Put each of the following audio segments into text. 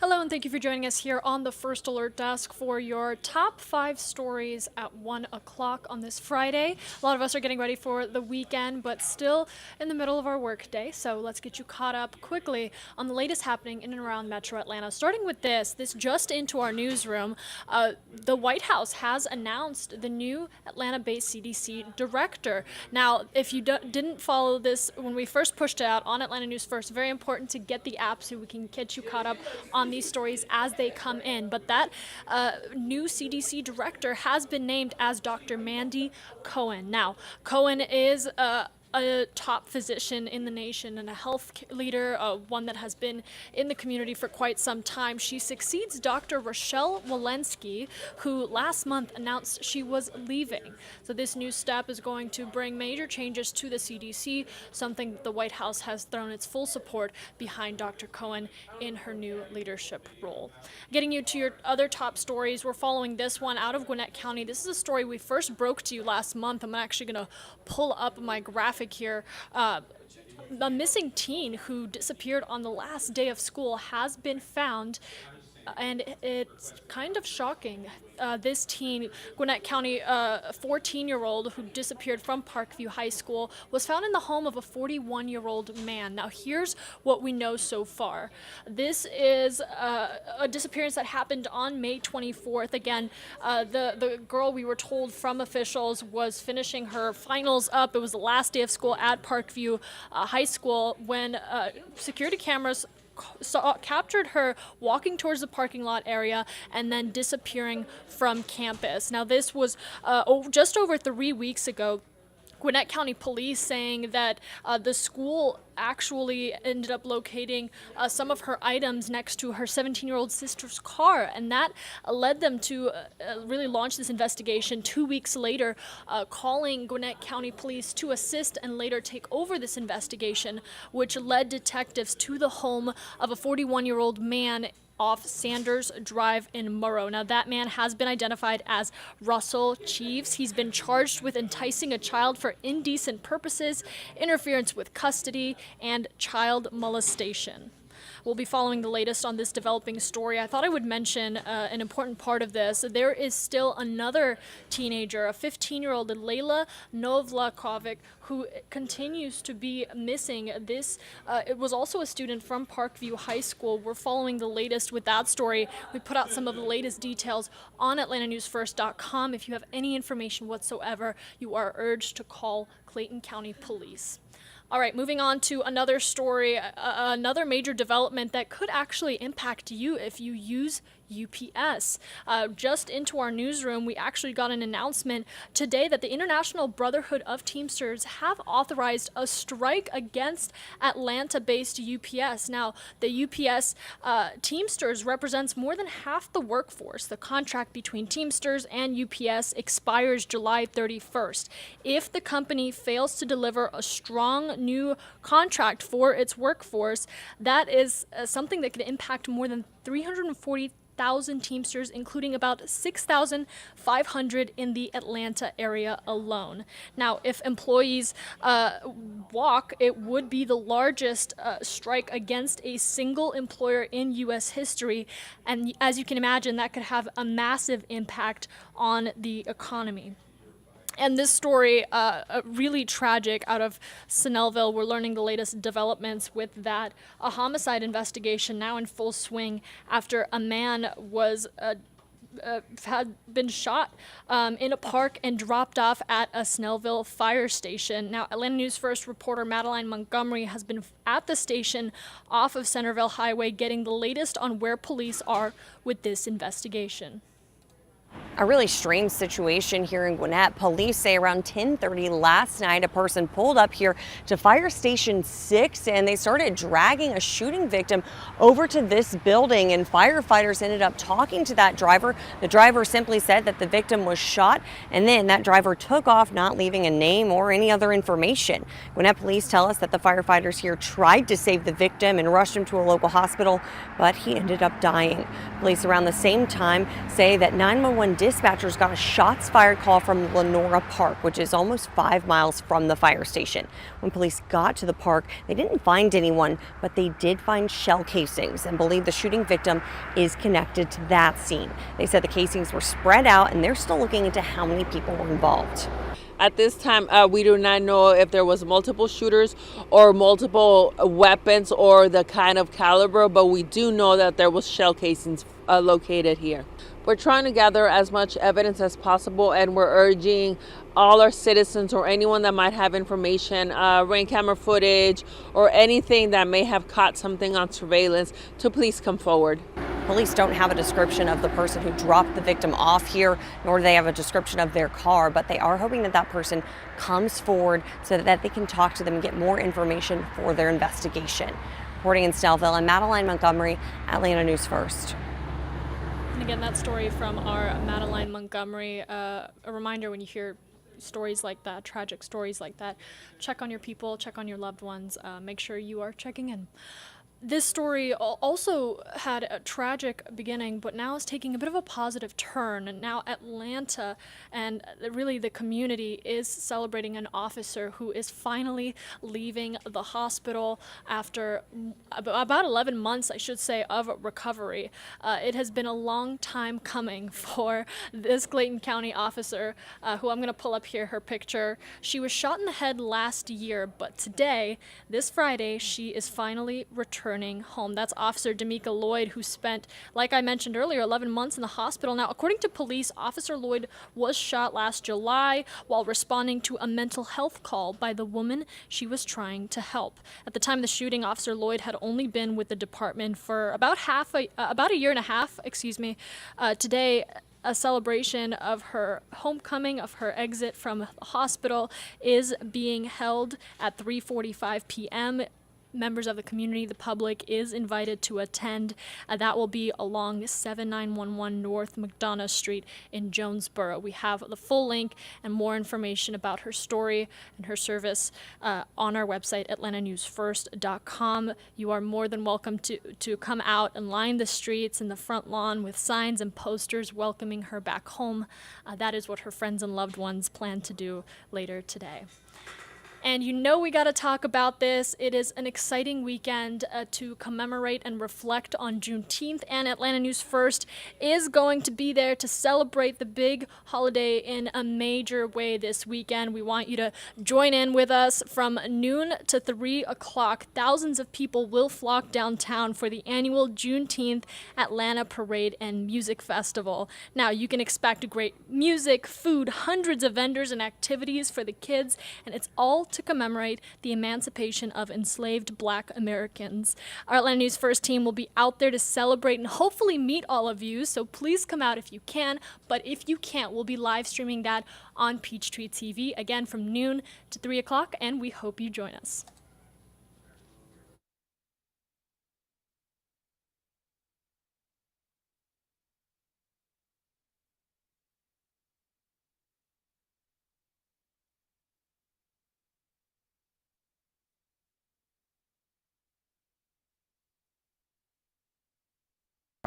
Hello, and thank you for joining us here on the First Alert Desk for your top 5 stories at 1 o'clock on this Friday. A lot of us are getting ready for the weekend, but still in the middle of our workday, so let's get you caught up quickly on the latest happening in and around Metro Atlanta. Starting with this just into our newsroom, the White House has announced the new Atlanta-based CDC director. Now, if you didn't follow this when we first pushed it out on Atlanta News First, very important to get the app so we can get you caught up on these stories as they come in. But that new CDC director has been named as Dr. Mandy Cohen. Now, Cohen is a top physician in the nation and a health leader, one that has been in the community for quite some time. She succeeds Dr. Rochelle Walensky, who last month announced she was leaving. So this new step is going to bring major changes to the CDC, something that the White House has thrown its full support behind Dr. Cohen in her new leadership role. Getting you to your other top stories, we're following this one out of Gwinnett County. This is a story we first broke to you last month. I'm actually going to pull up my graphic here. A missing teen who disappeared on the last day of school has been found, and it's kind of shocking. This teen, Gwinnett County, 14-year-old who disappeared from Parkview High School, was found in the home of a 41-year-old man. Now, here's what we know so far. This is a disappearance that happened on May 24th. Again, the girl, we were told from officials, was finishing her finals up. It was the last day of school at Parkview High School when security cameras captured her walking towards the parking lot area and then disappearing from campus. Now, this was just over 3 weeks ago. Gwinnett County Police saying that the school actually ended up locating some of her items next to her 17-year-old sister's car, and that led them to really launch this investigation 2 weeks later, calling Gwinnett County Police to assist and later take over this investigation, which led detectives to the home of a 41-year-old man off Sanders Drive in Murrow. Now, that man has been identified as Russell Cheeves. He's been charged with enticing a child for indecent purposes, interference with custody, and child molestation. We'll be following the latest on this developing story. I thought I would mention an important part of this. There is still another teenager, a 15-year-old Layla Novlakovic, who continues to be missing. It was also a student from Parkview High School. We're following the latest with that story. We put out some of the latest details on AtlantaNewsFirst.com. If you have any information whatsoever, you are urged to call Clayton County Police. All right, moving on to another story, another major development that could actually impact you if you use UPS. Just into our newsroom, we actually got an announcement today that the International Brotherhood of Teamsters have authorized a strike against Atlanta-based UPS. Now, the UPS Teamsters represents more than half the workforce. The contract between Teamsters and UPS expires July 31st. If the company fails to deliver a strong new contract for its workforce, that is something that could impact more than 340,000 Teamsters, including about 6,500 in the Atlanta area alone. Now, if employees walk, it would be the largest strike against a single employer in U.S. history. And as you can imagine, that could have a massive impact on the economy. And this story, really tragic, out of Snellville. We're learning the latest developments with that. A homicide investigation now in full swing after a man was had been shot in a park and dropped off at a Snellville fire station. Now, Atlanta News First reporter Madeline Montgomery has been at the station off of Centerville Highway getting the latest on where police are with this investigation. A really strange situation here in Gwinnett. Police say around 10:30 last night, a person pulled up here to Fire Station 6 and they started dragging a shooting victim over to this building, and firefighters ended up talking to that driver. The driver simply said that the victim was shot, and then that driver took off, not leaving a name or any other information. Gwinnett police tell us that the firefighters here tried to save the victim and rushed him to a local hospital, but he ended up dying. Police around the same time say that 911 did dispatchers got a shots fired call from Lenora Park, which is almost 5 miles from the fire station. When police got to the park, they didn't find anyone, but they did find shell casings and believe the shooting victim is connected to that scene. They said the casings were spread out and they're still looking into how many people were involved. At this time, we do not know if there was multiple shooters or multiple weapons or the kind of caliber, but we do know that there was shell casings located here. We're trying to gather as much evidence as possible, and we're urging all our citizens or anyone that might have information, rain camera footage, or anything that may have caught something on surveillance to please come forward. Police don't have a description of the person who dropped the victim off here, nor do they have a description of their car, but they are hoping that that person comes forward so that they can talk to them and get more information for their investigation. Reporting in Snellville, I'm Madeline Montgomery, Atlanta News First. And again, that story from our Madeline Montgomery, a reminder when you hear stories like that, tragic stories like that, check on your people, check on your loved ones, make sure you are checking in. This story also had a tragic beginning, but now is taking a bit of a positive turn. And now Atlanta and really the community is celebrating an officer who is finally leaving the hospital after about 11 months, I should say, of recovery. It has been a long time coming for this Clayton County officer, who I'm going to pull up here, her picture. She was shot in the head last year, but today, this Friday, she is finally returning home. That's Officer D'Amica Lloyd, who spent, like I mentioned earlier, 11 months in the hospital. Now, according to police, Officer Lloyd was shot last July while responding to a mental health call by the woman she was trying to help. At the time of the shooting, Officer Lloyd had only been with the department for about a year and a half. Today, a celebration of her homecoming, of her exit from the hospital, is being held at 3:45 p.m. Members of the community, the public, is invited to attend. That will be along 7911 North McDonough Street in Jonesboro. We have the full link and more information about her story and her service on our website, atlantanewsfirst.com. You are more than welcome to come out and line the streets and the front lawn with signs and posters welcoming her back home. That is what her friends and loved ones plan to do later today. And you know we got to talk about this. It is an exciting weekend to commemorate and reflect on Juneteenth, and Atlanta News First is going to be there to celebrate the big holiday in a major way this weekend. We want you to join in with us from noon to 3 o'clock. Thousands of people will flock downtown for the annual Juneteenth Atlanta Parade and Music Festival. Now, you can expect great music, food, hundreds of vendors and activities for the kids, and it's all to commemorate the emancipation of enslaved Black Americans. Our Atlanta News First team will be out there to celebrate and hopefully meet all of you, so please come out if you can. But if you can't, we'll be live streaming that on Peachtree TV, again from noon to 3 o'clock, and we hope you join us.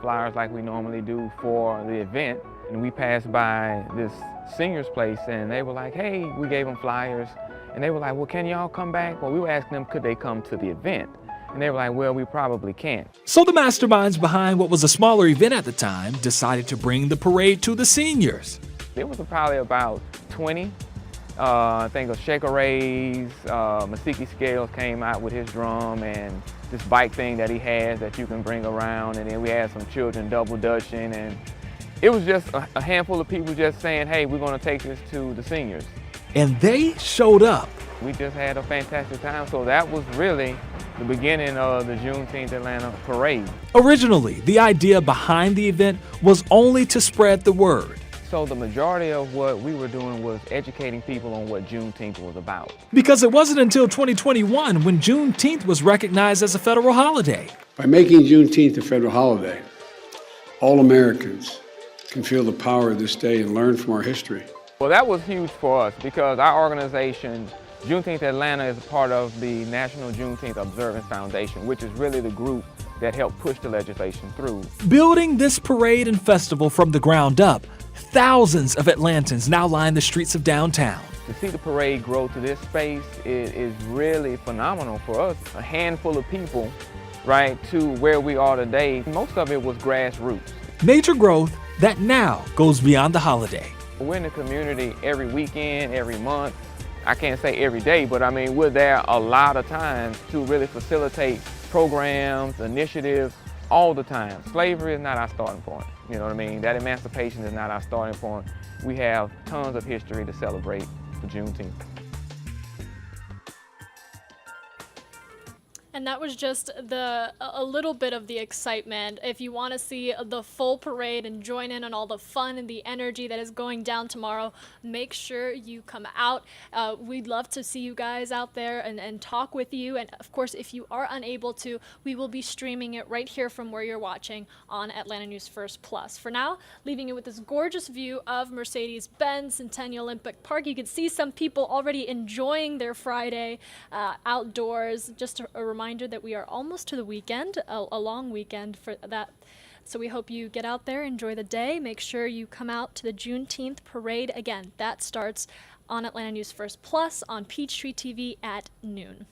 Flyers like we normally do for the event, and we passed by this seniors place and they were like, hey, we gave them flyers, and they were like, well, can y'all come back? Well, we were asking them, could they come to the event? And they were like, well, we probably can't. So the masterminds behind what was a smaller event at the time decided to bring the parade to the seniors. It was probably about 20. I think of Shaker Ray's, Masiki Scales came out with his drum and this bike thing that he has that you can bring around, and then we had some children double dutching, and it was just a handful of people just saying, hey, we're going to take this to the seniors. And they showed up. We just had a fantastic time, so that was really the beginning of the Juneteenth Atlanta Parade. Originally, the idea behind the event was only to spread the word. So the majority of what we were doing was educating people on what Juneteenth was about. Because it wasn't until 2021 when Juneteenth was recognized as a federal holiday. By making Juneteenth a federal holiday, all Americans can feel the power of this day and learn from our history. Well, that was huge for us because our organization, Juneteenth Atlanta, is a part of the National Juneteenth Observance Foundation, which is really the group that helped push the legislation through. Building this parade and festival from the ground up, Thousands of Atlantans now line the streets of downtown. To see the parade grow to this space is really phenomenal for us. A handful of people, right, to where we are today, most of it was grassroots. Major growth that now goes beyond the holiday. We're in the community every weekend, every month. I can't say every day, but I mean, we're there a lot of times to really facilitate programs, initiatives, all the time. Slavery is not our starting point. You know what I mean? That emancipation is not our starting point. We have tons of history to celebrate for Juneteenth. And that was just a little bit of the excitement. If you want to see the full parade and join in on all the fun and the energy that is going down tomorrow, make sure you come out. We'd love to see you guys out there and talk with you. And of course, if you are unable to, we will be streaming it right here from where you're watching on Atlanta News First Plus. For now, leaving you with this gorgeous view of Mercedes-Benz Centennial Olympic Park. You can see some people already enjoying their Friday outdoors. Just a reminder that we are almost to the weekend, a long weekend for that. So we hope you get out there, enjoy the day. Make sure you come out to the Juneteenth parade. Again, that starts on Atlanta News First Plus on Peachtree TV at noon.